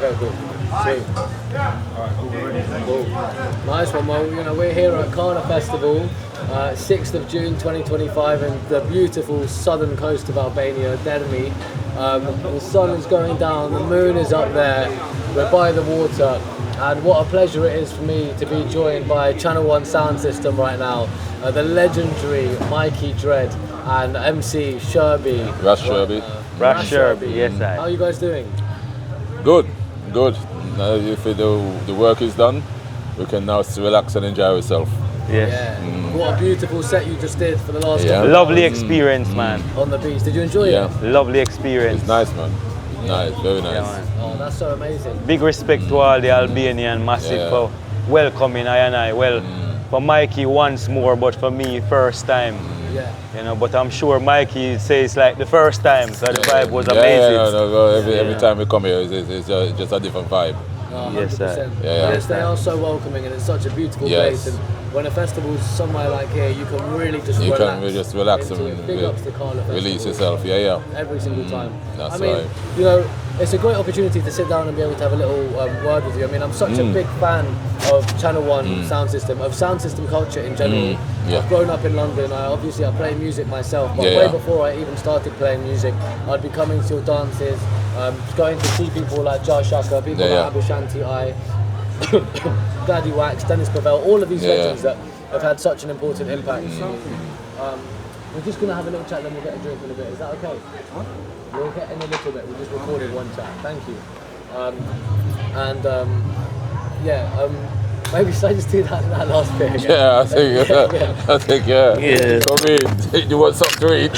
Okay, cool. Sweet. Alright, cool. Nice one. Well, we're here at Carna Festival, 6th of June 2025 in the beautiful southern coast of Albania, Dermi. The sun is going down, the moon is up there, we're by the water, and what a pleasure it is for me to be joined by Channel 1 Sound System right now, the legendary Mikey Dread and MC Sherby. Ras Sherby. Ras Sherby, yes I. How are you guys doing? Good. Now if the work is done, we can now relax and enjoy ourselves. Yes. Yeah. What a beautiful set you just did for the last Lovely experience, man. On the beach. Did you enjoy it? Lovely experience. It's nice, man. Nice, very nice. Yeah, man. Oh, that's so amazing. Big respect to all the Albanian massive for welcoming I and I. Well, for Mikey once more, but for me first time. Yeah. But I'm sure Mikey says like the first time, so the vibe was amazing. Every time we come here, it's just a different vibe. Oh, Yes, sir. Yes, they are so welcoming, and it's such a beautiful place. And when a festival's somewhere like here, you can really just relax and big ups to Carna Festival. release yourself. Every single time. That's I mean, it's a great opportunity to sit down and be able to have a little word with you. I mean, I'm such a big fan of Channel 1 Sound System, of sound system culture in general. I've grown up in London. I play music myself, but way before I even started playing music, I'd be coming to your dances, going to see people like Jar Shaka, people like Abushanti I, Gladdy Wax, Dennis Pavel, all of these legends that have had such an important impact. We're just going to have a little chat, then we'll get a drink in a bit. Is that okay? We'll get in a little bit. We just recorded one chat. Thank you. Maybe should I just do that last bit again? Yeah, I think. Come in. You want something to eat?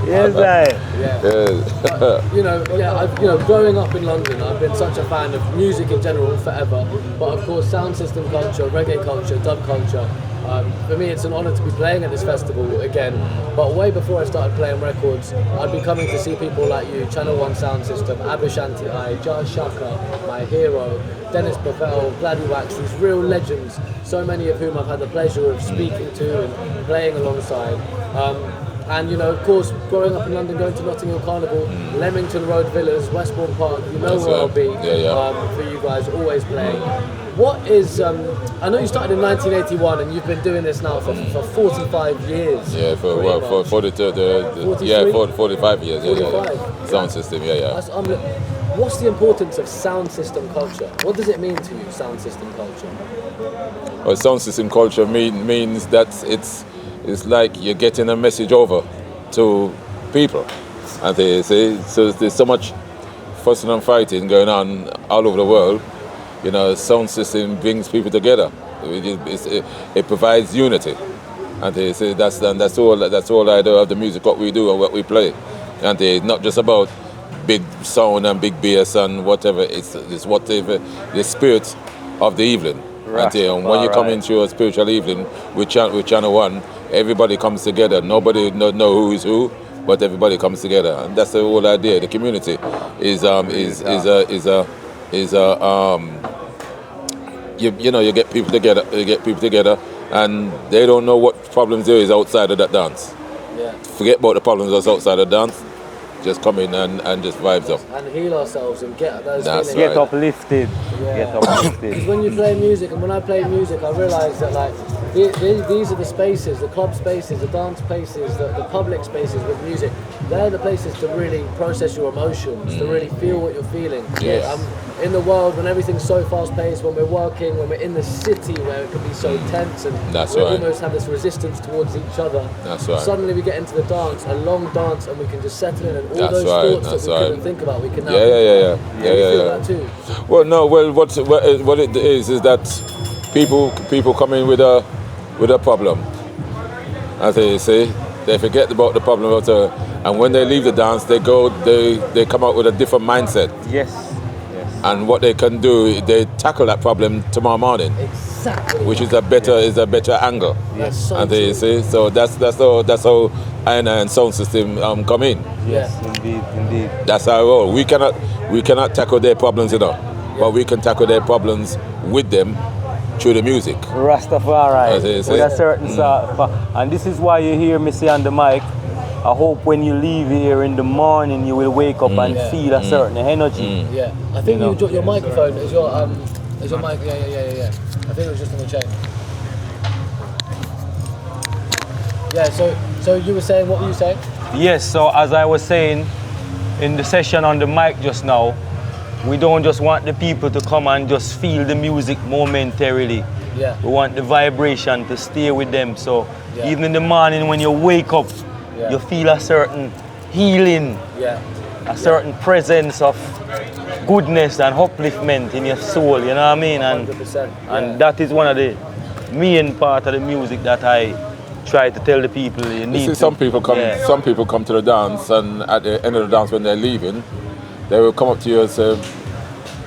Yes, I. Growing up in London, I've been such a fan of music in general forever. But of course, sound system culture, reggae culture, dub culture. For me, it's an honour to be playing at this festival again. But way before I started playing records, I'd be coming to see people like you, Channel 1 Sound System, Abushanti I, Jar Shaka, my hero, Dennis Pavel, Gladdy Wax, these real legends, so many of whom I've had the pleasure of speaking to and playing alongside. Of course, growing up in London, going to Notting Hill Carnival, Leamington Road Villas, Westbourne Park, where I'll be for you guys, always playing. What is, I know you started in 1981 and you've been doing this now for 45 years. Yeah, for 45 years. 45. Sound system, What's the importance of sound system culture? What does it mean to you, sound system culture? Well, sound system culture means that it's like you're getting a message over to people. And they say, so there's so much fussing and fighting going on all over the world. Sound system brings people together. It provides unity, and they say that's all idea of the music, what we do and what we play, and it's not just about big sound and big bass and whatever. It's whatever the spirit of the evening. And when you come into a spiritual evening with Channel 1, everybody comes together. Nobody know who is who, but everybody comes together, and that's the whole idea. The community you get people together, and they don't know what problems there is outside of that dance. Forget about the problems that's outside of the dance. Just come in and just vibes up. And heal ourselves and get those feelings. Right. Get uplifted. Because when you play music, and when I play music, I realise that these are the spaces, the club spaces, the dance spaces, the public spaces with music. They're the places to really process your emotions, to really feel what you're feeling. Yes. In the world, when everything's so fast-paced, when we're working, when we're in the city where it can be so tense, and we almost have this resistance towards each other. That's right. Suddenly we get into the dance, a long dance, and we can just settle in, and all those thoughts that we couldn't think about, we can now think about. You feel that too? Well, no. Well, what it is that people come in with a problem, as they say, they forget about the problem, and when they leave the dance, they come out with a different mindset. Yes. And what they can do, they tackle that problem tomorrow morning. Exactly. Which is a better angle. That's so and they say so. That's how and sound system come in. Yes, indeed. That's our role. We cannot tackle their problems, but we can tackle their problems with them through the music. Rastafari, with a certain sort of, and this is why you hear me say on the mic, I hope when you leave here in the morning, you will wake up and feel a certain energy. Yeah, I think your microphone is your mic. Yeah. I think it was just on the chain. Yeah. So you were saying, what were you saying? Yes. So as I was saying in the session on the mic just now, we don't just want the people to come and just feel the music momentarily. Yeah. We want the vibration to stay with them. So even in the morning when you wake up, you feel a certain healing, a certain presence of goodness and upliftment in your soul, you know what I mean? And 100%, and that is one of the main part of the music that I try to tell the people you need. You see, some people come to the dance, and at the end of the dance when they're leaving, they will come up to you and say,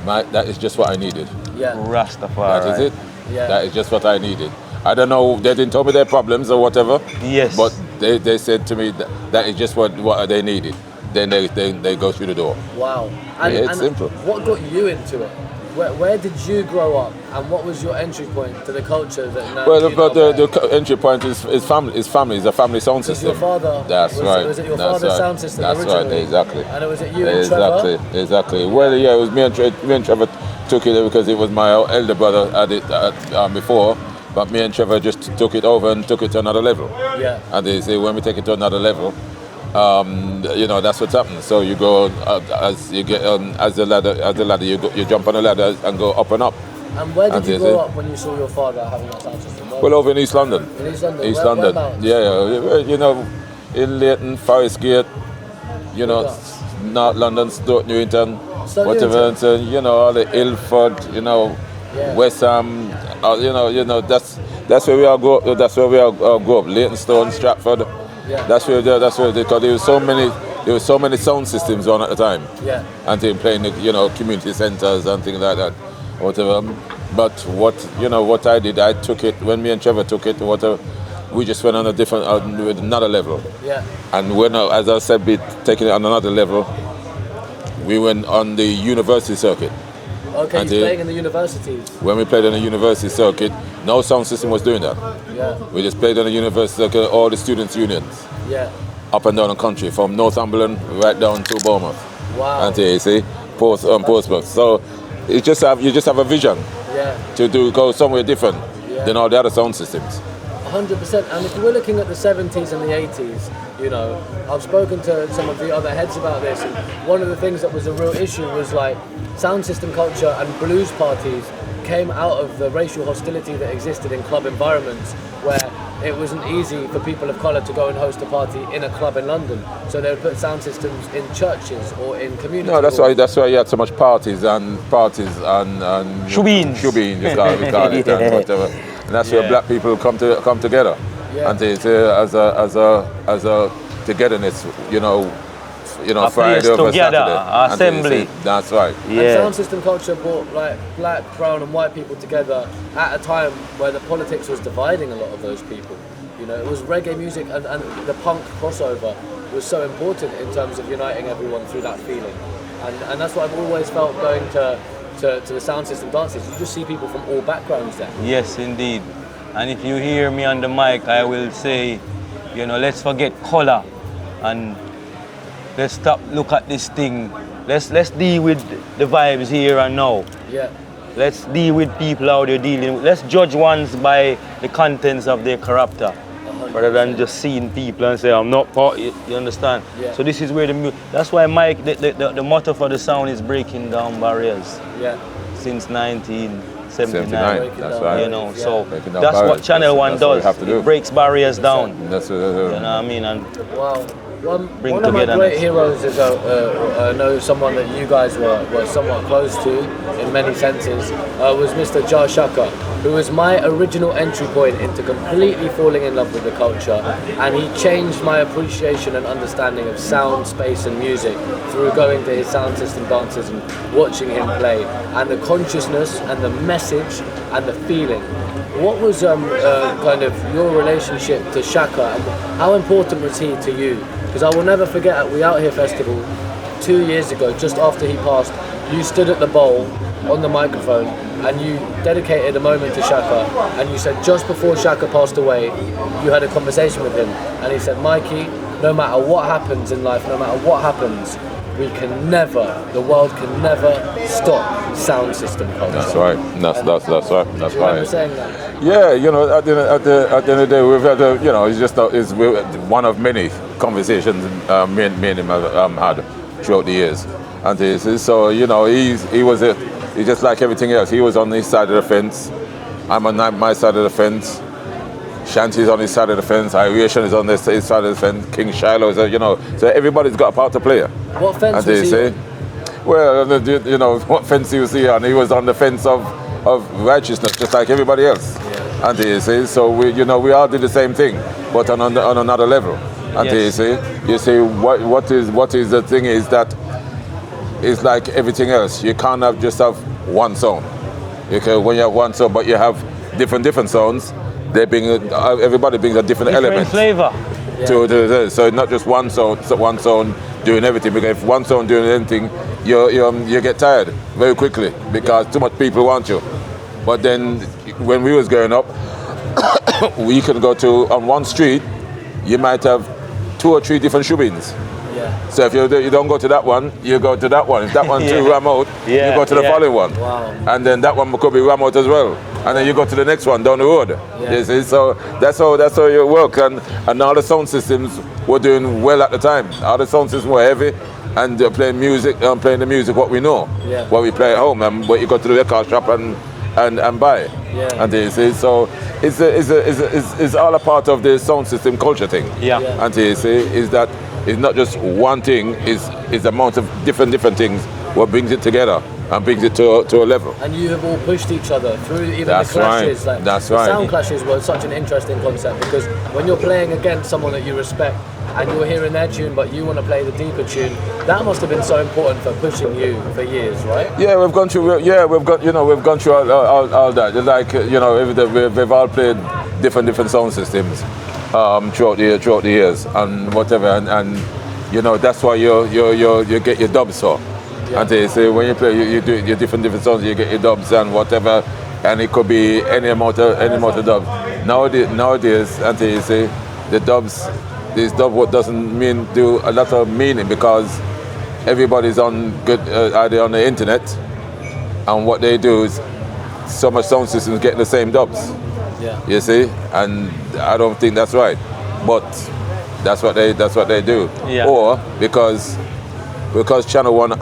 "Mike, that is just what I needed." Yeah. Rastafari. That is it. Yeah. That is just what I needed. I don't know, they didn't tell me their problems or whatever. Yes. But they said to me that is just what they needed. Then they go through the door. Wow. It's simple. What got you into it? Where did you grow up, and what was your entry point to the culture that now? Well, the entry point is family. It's a family sound system. Your father. Was it your father's sound system originally? That's right. Exactly. And was it you and Trevor? Exactly. Well, yeah, it was me and Trevor took it because it was my elder brother had it before, but me and Trevor just took it over and took it to another level. Yeah. And they say when we take it to another level, that's what's happening. So you go as you get as the ladder you jump on the ladder and go up and up. And where did you grow up when you saw your father having that sound system? Well, over in East London. In East London. East London. Yeah. In Leighton, Forest Gate. North London, Stoke Newington, whatever. And so, all the Ilford. West Ham. That's where we all grew up. That's where we all grew up. Leytonstone, Stratford. Yeah. That's where because there was so many sound systems on at the time. Yeah. And they playing community centres and things like that, whatever. But what I did, I took it when me and Trevor took it. We just went on a different with another level. Yeah. And when, as I said, taking it on another level, we went on the university circuit. Okay, you're playing in the universities. When we played on the university circuit, no sound system was doing that. Yeah. We just played on the university circuit, all the students' unions. Yeah. Up and down the country, from Northumberland right down to Bournemouth. Wow. And you see, Portsmouth. So you just have a vision to go somewhere different than all the other sound systems. 100%. And if we're looking at the 70s and the 80s, I've spoken to some of the other heads about this, and one of the things that was a real issue was like sound system culture and blues parties came out of the racial hostility that existed in club environments, where it wasn't easy for people of colour to go and host a party in a club in London. So they would put sound systems in churches or in community. No, that's why you had so much parties and Shubeens, we call it, and whatever. And that's where black people come together. Yeah. And it's as a togetherness, a Friday place over together, Saturday. assembly. That's right. And sound system culture brought like black, brown and white people together at a time where the politics was dividing a lot of those people. It was reggae music and the punk crossover was so important in terms of uniting everyone through that feeling. And that's what I've always felt going to the sound system dances. You just see people from all backgrounds there. Yes, indeed. And if you hear me on the mic, I will say, let's forget color and let's stop, look at this thing. Let's deal with the vibes here and now. Yeah. Let's deal with people how they're dealing with. Let's judge ones by the contents of their character, 100%. Rather than just seeing people and say, I'm not part, you understand? Yeah. So this is where that's why Mike, the motto for the sound is breaking down barriers. Yeah. Since 1979. That's right. So that's barriers. What Channel 1 does. It breaks barriers down. That's you know what I mean? And wow. One of my great heroes is I know someone that you guys were somewhat close to in many senses, was Mr. Jar Shaka, who was my original entry point into completely falling in love with the culture, and he changed my appreciation and understanding of sound, space and music through going to his sound system dances and watching him play, and the consciousness and the message and the feeling. What was kind of your relationship to Shaka, and how important was he to you? Because I will never forget at We Out Here Festival 2 years ago, just after he passed, you stood at the bowl on the microphone and you dedicated a moment to Shaka, and you said just before Shaka passed away, you had a conversation with him, and he said, Mikey, no matter what happens in life, no matter what happens, the world can never stop sound system culture. That's right. That's right. That's Do you right. remember saying that? Yeah, you know, at the end of the day, we've had it's one of many conversations me and him have had throughout the years, and so you know, he's just like everything else. He was on his side of the fence. I'm on my side of the fence. Shanty's on his side of the fence. Iriation is on his side of the fence. King Shiloh is, you know, so everybody's got a part to play. What fence was he on? Well, you know, what fence he was he on? He was on the fence of righteousness, just like everybody else. Yeah. And you see, so we all did the same thing, but on another level. And yes. you see, what is the thing is that it's like everything else. You can't just have one sound. When you have one sound, but you have different sounds. Everybody brings a different element. Flavor. So it's not just one sound doing everything. Because if one sound doing anything, you get tired very quickly because too much people want you. But then when we was growing up, we could go on one street, you might have 2 or 3 different shubins. Yeah. So if you don't go to that one, you go to that one. If that one too ram out, you go to the following one. Wow. And then that one could be ram out as well. And then you go to the next one down the road. Yeah. You see? So that's how you work. And all the sound systems were doing well at the time. All the sound systems were heavy and playing the music what we know, what we play at home, and what you go to the record shop and buy. Yeah. And you see, so it's all a part of the sound system culture thing. Yeah. And you see, is that it's not just one thing, it's a amount of different things what brings it together and brings it to a level. And you have all pushed each other through even the clashes. Right. The sound clashes were such an interesting concept because when you're playing against someone that you respect and you're hearing their tune but you want to play the deeper tune, that must have been so important for pushing you for years, right? Yeah, we've gone through all that. Like, you know, we've all played different sound systems throughout the years and whatever, and you know, that's why you get your dubs for. Yeah. And they say when you play, you do your different songs, you get your dubs and whatever, and it could be any amount of dubs. Nowadays, and they say the dubs, this dub doesn't do a lot of meaning because everybody's on either on the internet, and what they do is so much sound systems getting the same dubs. Yeah. You see, and I don't think that's right, but that's what they do. Yeah. Or because Channel 1,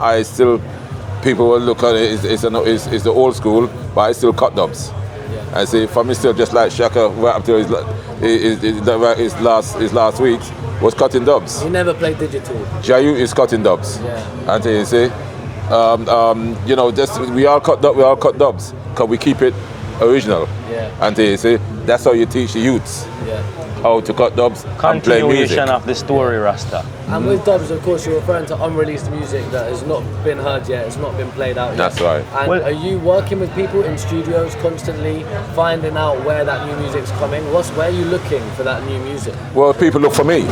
people will look at it, it's the old school, but I still cut dubs. Yeah. I say, for me still, just like Shaka, right up to his last week, was cutting dubs. He never played digital. Jayu is cutting dubs. Yeah. And you see, you know, we all cut dubs, because we keep it original. Yeah. And you see, that's how you teach the youths. Yeah. How to cut dubs and play music. Continuation of the story, Rasta. And with dubs, of course, you're referring to unreleased music that has not been heard yet, it's not been played out yet. That's right. And are you working with people in studios constantly, finding out where that new music's coming? Where are you looking for that new music? Well, people look for me.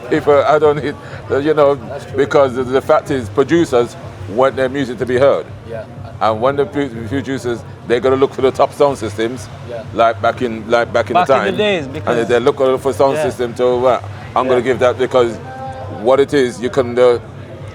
People, I don't need, you know, because the fact is, producers want their music to be heard. Yeah. And when the producers, they're gonna look for the top sound systems, like back in the time. Back in the days, because and they look for sound system to. I'm gonna give that because what it is, you can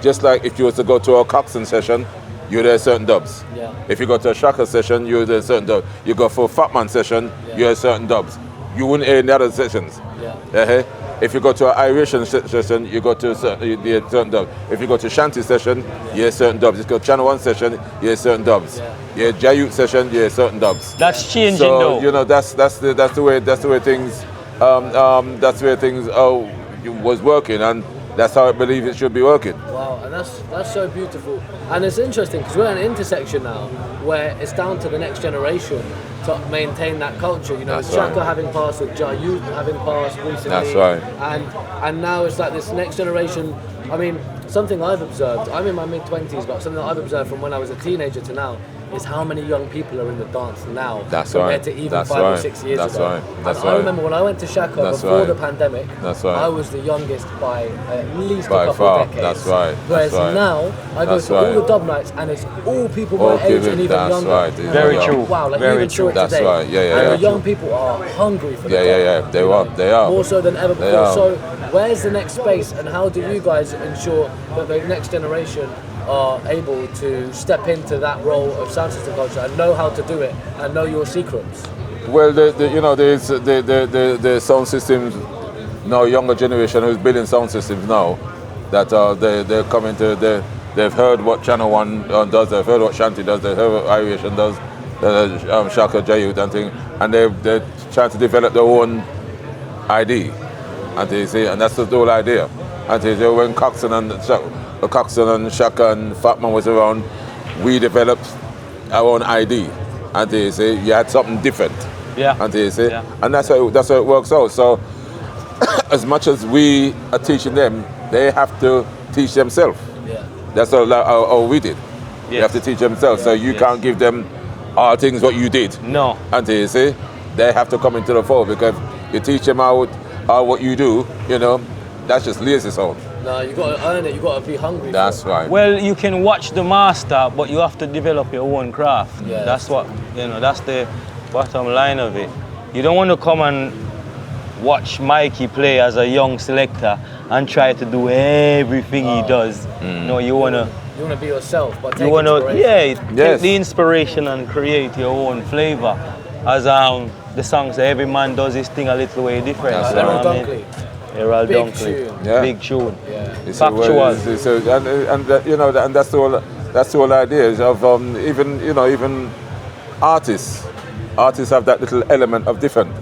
just like if you was to go to a Coxon session, you're there certain dubs. Yeah. If you go to a Shaka session, you're there certain dubs. You go for a Fatman session, you're certain dubs. You wouldn't hear in the other sessions. Yeah. If you go to an Irish session, you go to certain dubs. If you go to Shanty session, you hear certain dubs. If you go to Channel 1 session, you hear cerern dubs. Yeah. Jayut session, you hear certain dubs. That's changing though. You know, that's the way things was working, and that's how I believe it should be working. Wow, and that's so beautiful. And it's interesting because we're at an intersection now where it's down to the next generation to maintain that culture. You know, with Shaka having passed, with Jayut having passed recently. That's right. And now it's like this next generation. I mean, something I've observed, I'm in my mid-20s, but something that I've observed from when I was a teenager to now, is how many young people are in the dance now That's compared right. to even That's 5 or right. 6 years That's ago. right. That's And I right. remember when I went to Shaka That's before right. the pandemic, That's right. I was the youngest by at least By a couple far. of decades. That's right. Whereas That's right. now, I go That's to all right. the dub nights and it's all people All my age people- and even that's younger. right. And Very I'm like, true. Wow, like Very you even saw it true. That's today. right. Yeah, yeah, And yeah. the young people are hungry for the Yeah, dub. yeah, yeah. They are. They are. More so than ever They before. are. So where's the next space and how do you guys ensure that the next generation are able to step into that role of sound system culture and know how to do it and know your secrets? Well, there's the sound systems now, younger generation who's building sound systems now, that they're coming to, they've heard what Channel 1 does, they've heard what Shanti does, they've heard what Irish does, Shaka Jayut and thing, and they're trying to develop their own ID, and they say, and that's the whole idea. And they say, when Coxon and Shaka and Fatman was around, we developed our own ID, and they say you had something different. Yeah. And they say, Yeah. and that's how it works out. So, as much as we are teaching them, they have to teach themselves. Yeah. That's how we did. You Yes. have to teach themselves. So you Yes. can't give them all things what you did. No. And they say they have to come into the fold, because you teach them how what you do, that's just lazy sound. No, you got to earn it. You got to be hungry. That's for it. right. Well, you can watch the master, but you have to develop your own craft. Yeah. That's what, that's the bottom line of it. You don't want to come and watch Mikey play as a young selector and try to do everything he does. No, you want to You want to be yourself, but take you want to inspiration. take Yes. the inspiration and create your own flavor. As the song say, every man does his thing a little way different. That's you know right. what I mean? Errol Big Dunkley. tune. Yeah. Big tune. Yeah. Factual. And that's the whole idea is of even artists. Artists have that little element of different.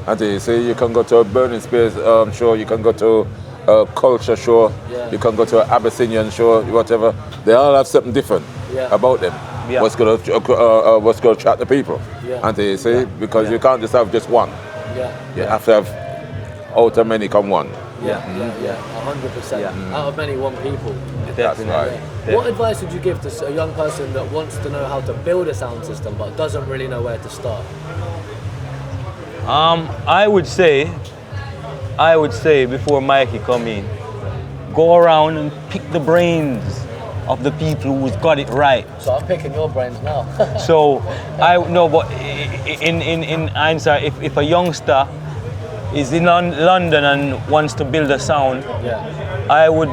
And they say you can go to a Burning Spears show, you can go to a culture show, Yeah. you can go to an Abyssinian show, whatever. They all have something different Yeah. about them. Yeah. What's going to attract the people. Yeah. And they say because you can't just have just one. Yeah. You have to have out of many come one. Yeah. 100%. Yeah. Out of many, one people. That's right. Yeah. What advice would you give to a young person that wants to know how to build a sound system but doesn't really know where to start? I would say before Mikey come in, go around and pick the brains of the people who's got it right. So I'm picking your brains now. So but in hindsight, if a youngster is in London and wants to build a sound, Yeah. I would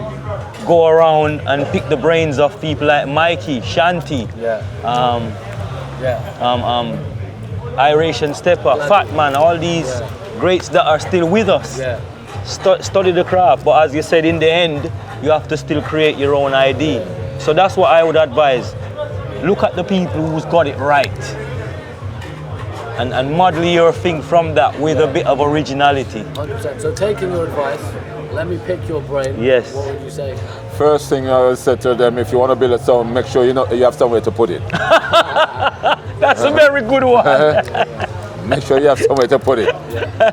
go around and pick the brains of people like Mikey, Shanti, Yeah. Yeah. Irish and Stepper, Fat Man, all these Yeah. greats that are still with us. Yeah. Study the craft, but as you said, in the end, you have to still create your own ID. So that's what I would advise. Look at the people who's got it right. And model your thing from that with a bit of originality. 100%. So taking your advice, let me pick your brain. Yes. What would you say? First thing I would say to them, if you want to build a sound, make sure you have somewhere to put it. That's a very good one. Make sure you have somewhere to put it.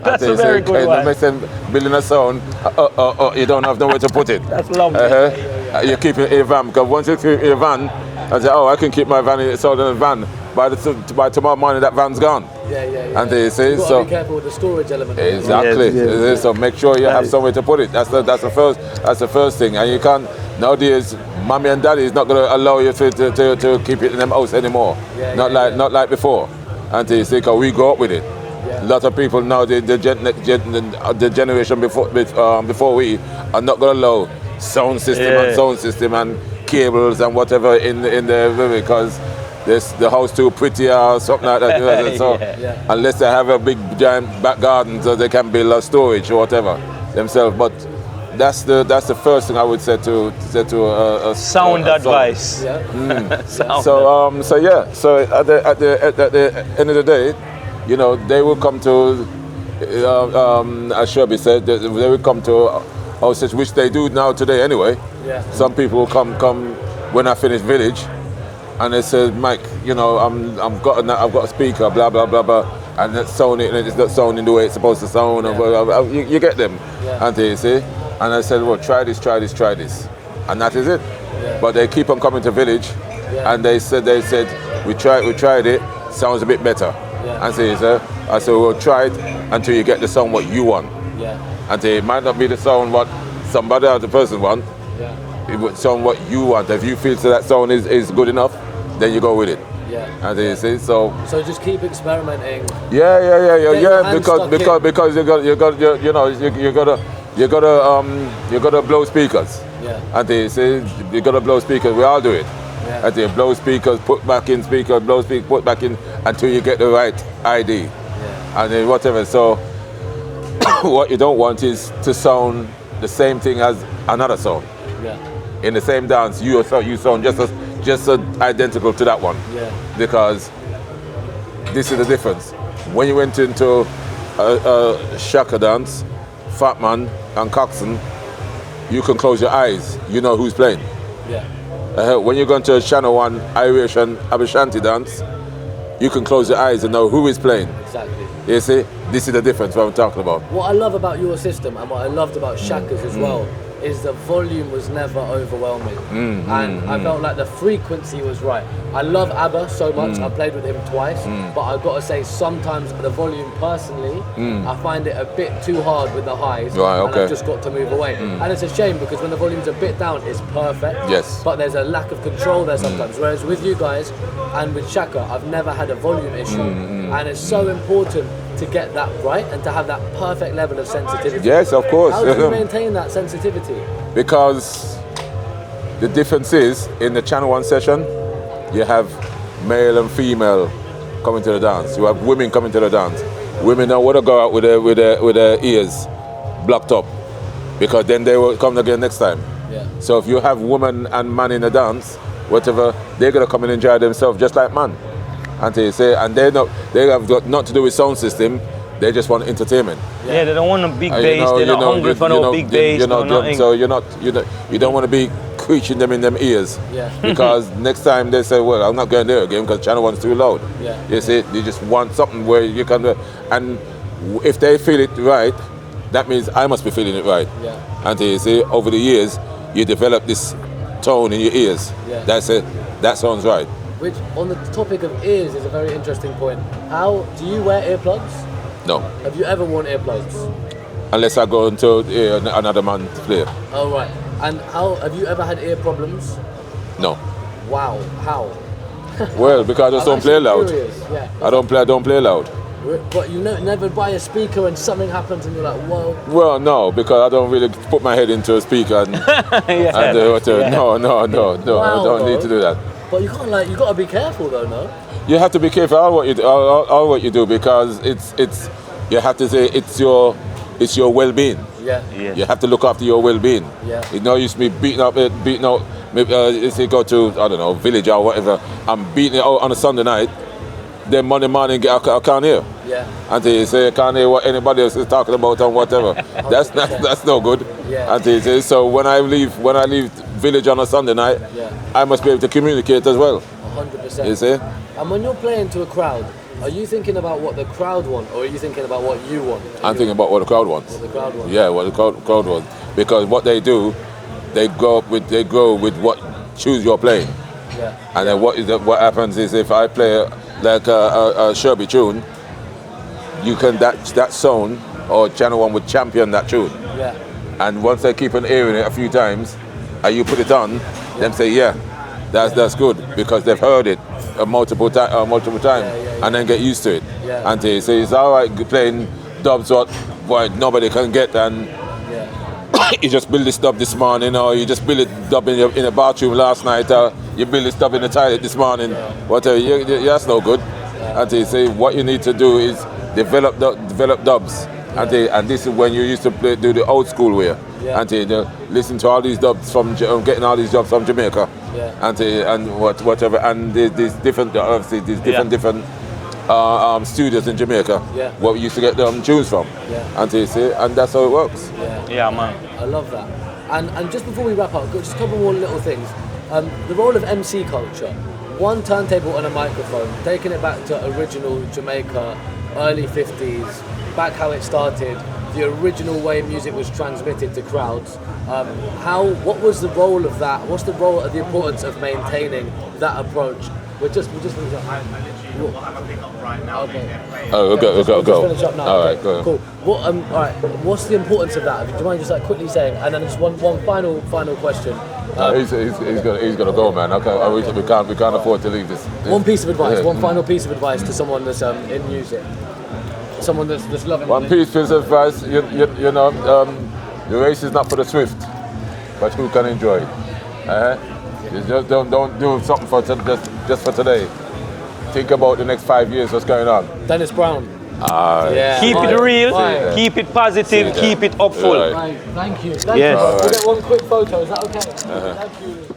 That's a very good one. Make sense building a sound, you don't have nowhere to put it. That's lovely. You keep it in a van, because once you keep it in a van, I say, I can keep my van in a van. By tomorrow morning, that van's gone. Yeah. And they say, You've got to be careful with the storage element. Exactly. Yes. So make sure you have somewhere to put it. That's the first thing. And you can't nowadays. Mommy and daddy is not going to allow you to keep it in them house anymore. Not like before. And they say, 'cause we grew up with it. Yeah. A lot of people now, the generation before we are not going to allow sound system and cables and whatever in the because the house too pretty or something like that. So unless they have a big giant back garden so they can build a storage or whatever themselves. But that's the first thing I would say to a Sound advice. Yeah. Sound. So at the end of the day, they will come to as Sherby said, they will come to houses, which they do now today anyway. Yeah. Some people will come when I finish village, and they say, Mike, I've got a speaker, blah blah blah blah, and it's sounding, and it's not sounding the way it's supposed to sound, and blah, blah, blah. You get them, and they say, and I said, well, try this, and that is it. Yeah. But they keep on coming to village, and they said, We tried it. Sounds a bit better. Yeah. And I said, we'll try it until you get the sound what you want. Yeah. And it might not be the sound what somebody other person want. Yeah. It would sound what you want. If you feel that sound is good enough, then you go with it. Yeah. And you see, so just keep experimenting. Yeah. Because you gotta blow speakers. Yeah. And they say you gotta blow speakers. We all do it. Yeah. And they blow speakers, put back in speaker, blow speaker, put back in until you get the right ID. Yeah. And then whatever. So what you don't want is to sound the same thing as another song. Yeah. In the same dance, you sound just identical to that one. Yeah. Because this is the difference. When you went into a shaka dance, Fat Man and Coxsone, you can close your eyes. You know who's playing. Yeah. When you go into a Channel 1 Irish and Abashanti dance, you can close your eyes and know who is playing. Exactly. You see, this is the difference what I'm talking about. What I love about your system and what I loved about Shaka's as well is the volume was never overwhelming. And I felt like the frequency was right. I love ABBA so much, I played with him twice, but I've got to say sometimes the volume personally, I find it a bit too hard with the highs, Right, and okay. I've just got to move away. And it's a shame because when the volume's a bit down, it's perfect, Yes. but there's a lack of control there sometimes. Whereas with you guys and with Shaka, I've never had a volume issue. And it's so important to get that right and to have that perfect level of sensitivity. Yes, of course. How do you maintain that sensitivity? Because the difference is, in the Channel 1 session, you have male and female coming to the dance. You have women coming to the dance. Women don't want to go out with their ears blocked up, because then they will come again next time. Yeah. So if you have woman and man in a dance, whatever, they're gonna come and enjoy themselves just like man. And they say, and they have got not to do with sound system. They just want entertainment. Yeah, they don't want a big bass. They're not hungry for no big bass. Nothing. So you don't want to be preaching them in them ears. Yeah. Because next time they say, well, I'm not going there again because Channel 1's too loud. Yeah. You see, they just want something where you can, and if they feel it right, that means I must be feeling it right. Yeah. And you see, over the years, you develop this tone in your ears. Yeah. That's it. That sounds right. Which, on the topic of ears, is a very interesting point. How do you wear earplugs? No. Have you ever worn earplugs? Unless I go into another man to play. Oh right. And how have you ever had ear problems? No. Wow. How? Well, because I just don't play loud. Curious. Yeah. I don't play loud. But you never buy a speaker and something happens and you're like, whoa. Well, no, because I don't really put my head into a speaker and, no, Wow, I don't need to do that. But you can't, you got to be careful though, no? You have to be careful all what you do because it's you have to say it's your well-being. Yeah. Yeah. You have to look after your well-being. Yeah. You know, you used to be beating out. Maybe if you go to I don't know village or whatever, I'm beating it out on a Sunday night. Then Monday morning I can't hear. Yeah. And they say I can't hear what anybody else is talking about and whatever. that's no good. Yeah. And they say so when I leave village on a Sunday night, Yeah. I must be able to communicate as well. 100%. You see? And when you're playing to a crowd, are you thinking about what the crowd want, or are you thinking about what you want? I'm thinking about what the crowd wants. What the crowd wants. Yeah, what the crowd wants. Because what they do, they go with what tunes you're playing. Yeah. And then what happens is if I play like a Sherby tune, you can that sound or Channel 1 would champion that tune. Yeah. And once they keep on hearing it a few times, and you put it on, them say, yeah, that's good because they've heard it multiple times, and then get used to it. Yeah. And they say it's all right playing dubs what nobody can get, and Yeah. you just build this dub this morning, or you just build it dub in a bathroom last night, or you build this dub in the toilet this morning, whatever. That's no good. And they say what you need to do is develop dubs. And this is when you used to do the old school way. Yeah. And they listen to all these dubs from getting all these dubs from Jamaica. Yeah. And whatever. And there's different, obviously, there's different studios in Jamaica. Yeah. Where we used to get them tunes from. Yeah. And they say, and that's how it works. Yeah, man. I love that. And just before we wrap up, just a couple more little things. The role of MC culture. One turntable and a microphone, taking it back to original Jamaica, early 50s, back how it started, the original way music was transmitted to crowds. What was the role of that? What's the importance of maintaining that approach We're just finishing up. I literally will have a pick up right now. Okay. Oh, we'll go. Just finish up now. All right, Okay, go. Cool. What all right. What's the importance of that? Do you mind just like quickly saying? And then just one final question. He's gonna go, man. We can't afford to leave this. One piece of advice. Yeah. One final piece of advice to someone that's in music. Someone that's loving. One piece of advice. You know, the race is not for the swift, but who can enjoy it. You just don't do something for just for today. Think about the next 5 years. What's going on? Dennis Brown. Yeah. Keep it real, Right. keep it positive, keep it hopeful. Right. Right. Thank you. Thank Yes. you. We'll get one quick photo. Is that okay? Thank you.